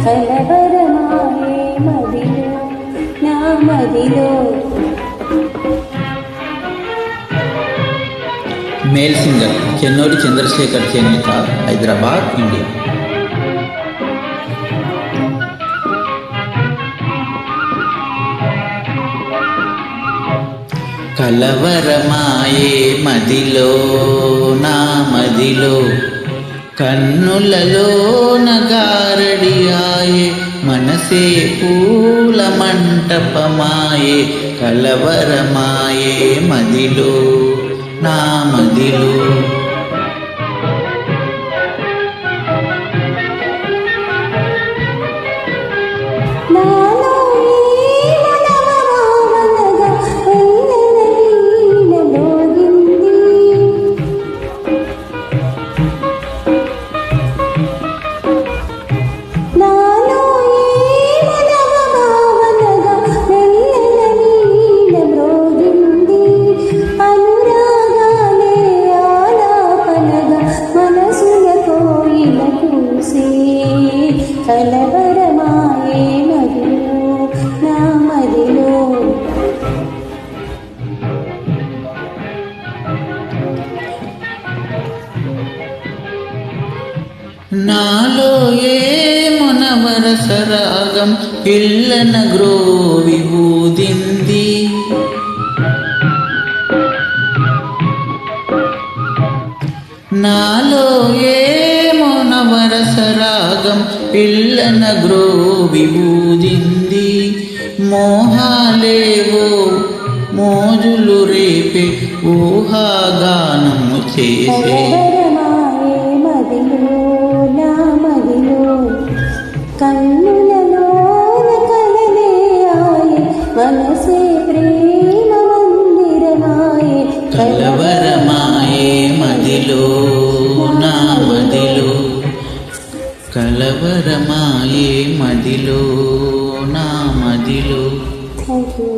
కలవరమాయే మదిలో నా మదిలో. మేల్ సింగర్ చెన్నోడి చంద్రశేఖర్ చేనేత, హైదరాబాద్, ఇండియా. కలవరమాయే మదిలో నా మదిలో, కన్నులలో నగారడియాయే, మనసే పూల మంటపమాయే. కలవరమాయే మదిలో నా మదిలో. కలవరమాయే మదిలో నా మదిలో. నాలో ఏమో నవరసరాగం పిల్లన గ్రోవి ఊదింది. నాలో ఏమో నవరసరాగం పిల్లన గ్రోవి ఊదింది. మోహాలేవో మోజులు రేపే ఊహాగానము చేసే. కలవరమాయే మదిలో నా మదిలో, కన్నులలోన కలలే ఆయే, మనసే ప్రేమ మందిరమాయే. కలవరమాయే మదిలో నా మదిలో, కలవరమాయే మదిలో నా మదిలో. Thank you.